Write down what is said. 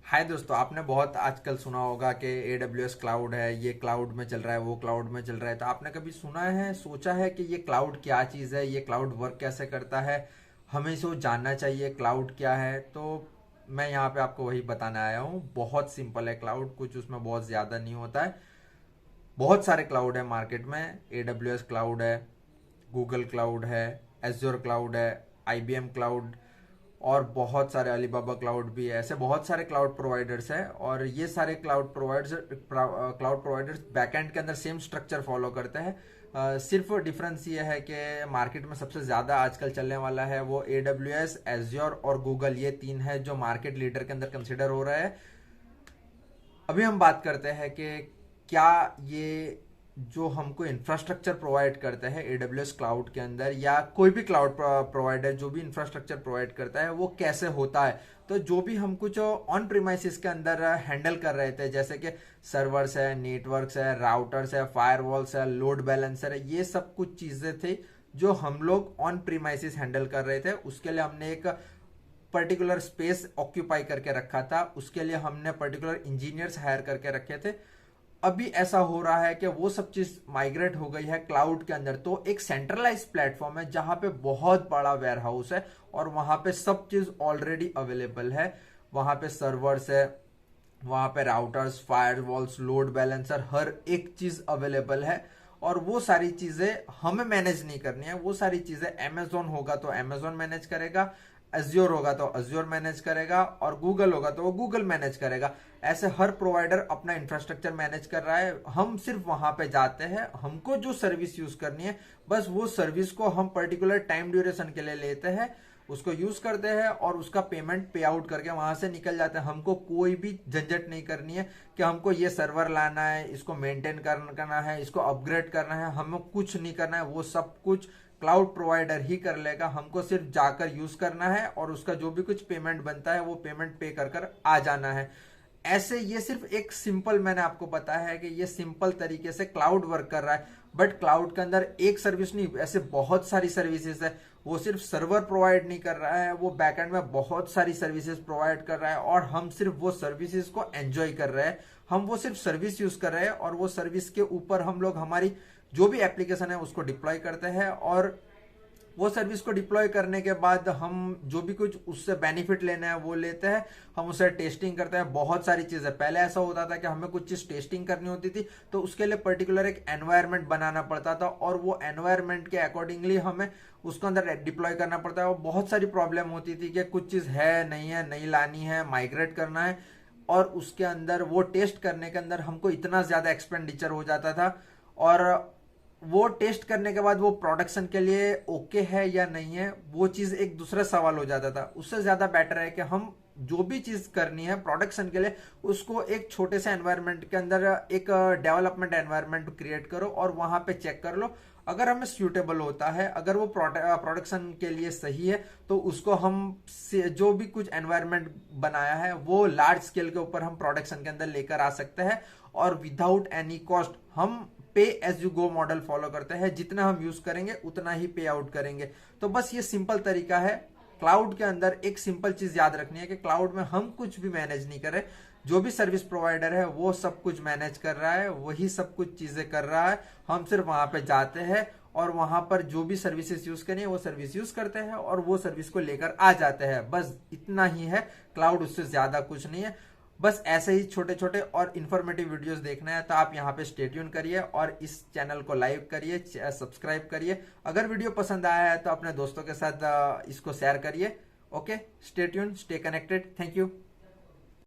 हाय दोस्तों, आपने बहुत आजकल सुना होगा कि AWS क्लाउड है, ये क्लाउड में चल रहा है, वो क्लाउड में चल रहा है। तो आपने कभी सुना है, सोचा है कि ये क्लाउड क्या चीज़ है, ये क्लाउड वर्क कैसे करता है, हमें इसे जानना चाहिए क्लाउड क्या है। तो मैं यहाँ पे आपको वही बताने आया हूँ। बहुत सिंपल है क्लाउड, कुछ उसमें बहुत ज़्यादा नहीं होता है। बहुत सारे क्लाउड है मार्केट में। AWS क्लाउड है, गूगल क्लाउड है, एज्योर क्लाउड है, IBM क्लाउड और बहुत सारे अलीबाबा क्लाउड भी है। ऐसे बहुत सारे क्लाउड प्रोवाइडर्स हैं और ये सारे क्लाउड प्रोवाइडर्स बैकएंड के अंदर सेम स्ट्रक्चर फॉलो करते हैं। सिर्फ डिफरेंस ये है कि मार्केट में सबसे ज़्यादा आजकल चलने वाला है वो AWS, एज्योर और गूगल, ये तीन है जो मार्केट लीडर के अंदर कंसिडर हो रहा है। अभी हम बात करते हैं कि क्या ये जो हमको इंफ्रास्ट्रक्चर प्रोवाइड करता है AWS क्लाउड के अंदर या कोई भी क्लाउड प्रोवाइडर जो भी इंफ्रास्ट्रक्चर प्रोवाइड करता है वो कैसे होता है। तो जो भी हम कुछ ऑन प्रीमाइसिस के अंदर हैंडल कर रहे थे, जैसे कि सर्वर्स है, नेटवर्क्स है, राउटर्स है, फायरवॉल्स है, लोड बैलेंसर है, ये सब कुछ चीज़ें थी जो हम लोग ऑन प्रीमाइसिस हैंडल कर रहे थे। उसके लिए हमने एक पर्टिकुलर स्पेस ऑक्यूपाई करके रखा था, उसके लिए हमने पर्टिकुलर इंजीनियर्स हायर करके रखे थे। अभी ऐसा हो रहा है कि वो सब चीज माइग्रेट हो गई है क्लाउड के अंदर। तो एक सेंट्रलाइज प्लेटफॉर्म है जहां पे बहुत बड़ा वेयर हाउस है और वहां पे सब चीज ऑलरेडी अवेलेबल है। वहां पे सर्वर्स है, वहां पे राउटर्स, फायरवॉल्स, लोड बैलेंसर, हर एक चीज अवेलेबल है। और वो सारी चीजें हमें मैनेज नहीं करनी है, वो सारी चीजें अमेजोन होगा तो अमेजोन मैनेज करेगा, अज्योर होगा तो अज्योर मैनेज करेगा और गूगल होगा तो वो गूगल मैनेज करेगा। ऐसे हर प्रोवाइडर अपना इंफ्रास्ट्रक्चर मैनेज कर रहा है। हम सिर्फ वहां पे जाते हैं, हमको जो सर्विस यूज करनी है बस वो सर्विस को हम पर्टिकुलर टाइम ड्यूरेशन के लिए लेते हैं, उसको यूज करते हैं और उसका पेमेंट पे आउट करके वहां से निकल जाते हैं। हमको कोई भी झंझट नहीं करनी है कि हमको ये सर्वर लाना है, इसको मेंटेन करना है, इसको अपग्रेड करना है, हमें कुछ नहीं करना है। वो सब कुछ क्लाउड प्रोवाइडर ही कर लेगा। हमको सिर्फ जाकर यूज करना है और उसका जो भी कुछ पेमेंट बनता है वो पेमेंट पे कर कर आ जाना है। ऐसे ये सिर्फ एक सिंपल, मैंने आपको बताया है कि ये सिंपल तरीके से क्लाउड वर्क कर रहा है। बट क्लाउड के अंदर एक सर्विस नहीं, ऐसे बहुत सारी सर्विसेज है। वो सिर्फ सर्वर प्रोवाइड नहीं कर रहा है, वो बैकएंड में बहुत सारी सर्विसेज प्रोवाइड कर रहा है और हम सिर्फ वो सर्विसेज को एंजॉय कर रहे हैं। हम वो सिर्फ सर्विस यूज कर रहे हैं और वो सर्विस के ऊपर हम लोग हमारी जो भी एप्लीकेशन है उसको डिप्लॉय करते हैं और वो सर्विस को डिप्लॉय करने के बाद हम जो भी कुछ उससे बेनिफिट लेना है वो लेते हैं। हम उसे टेस्टिंग करते हैं। बहुत सारी चीजें, पहले ऐसा होता था कि हमें कुछ चीज टेस्टिंग करनी होती थी तो उसके लिए पर्टिकुलर एक एनवायरनमेंट बनाना पड़ता था और वो एनवायरनमेंट के अकॉर्डिंगली हमें उसके अंदर डिप्लॉय करना पड़ता है। और बहुत सारी प्रॉब्लम होती थी कि कुछ चीज है, नहीं लानी है, माइग्रेट करना है और उसके अंदर वो टेस्ट करने के अंदर हमको इतना ज्यादा एक्सपेंडिचर हो जाता था। और वो टेस्ट करने के बाद वो प्रोडक्शन के लिए ओके है या नहीं है, वो चीज एक दूसरा सवाल हो जाता था। उससे ज्यादा बेटर है कि हम जो भी चीज करनी है प्रोडक्शन के लिए उसको एक छोटे से एनवायरनमेंट के अंदर एक डेवलपमेंट एनवायरनमेंट क्रिएट करो और वहां पे चेक कर लो। अगर हमें सूटेबल होता है, अगर वो प्रोडक्शन के लिए सही है तो उसको हम जो भी कुछ एनवायरनमेंट बनाया है वो लार्ज स्केल के ऊपर हम प्रोडक्शन के अंदर लेकर आ सकते हैं और विदाउट एनी कॉस्ट हम pay as you go model follow करते हैं। जितना हम यूज करेंगे उतना ही पे आउट करेंगे। तो बस ये सिंपल तरीका है। क्लाउड के अंदर एक सिंपल चीज याद रखनी है कि क्लाउड में हम कुछ भी मैनेज नहीं कर रहे, जो भी सर्विस प्रोवाइडर है वो सब कुछ मैनेज कर रहा है, वही सब कुछ चीजें कर रहा है। हम सिर्फ वहां पे जाते हैं और वहां पर जो भी सर्विसेज यूज करनी है वो सर्विस यूज करते हैं और वो सर्विस को लेकर आ जाते हैं। बस इतना ही है क्लाउड, उससे ज्यादा कुछ नहीं है। बस ऐसे ही छोटे छोटे और इन्फॉर्मेटिव वीडियोस देखना है तो आप यहाँ पे स्टे ट्यून करिए और इस चैनल को लाइक करिए, सब्सक्राइब करिए। अगर वीडियो पसंद आया है तो अपने दोस्तों के साथ इसको शेयर करिए। Okay, stay tune, stay connected. Thank you.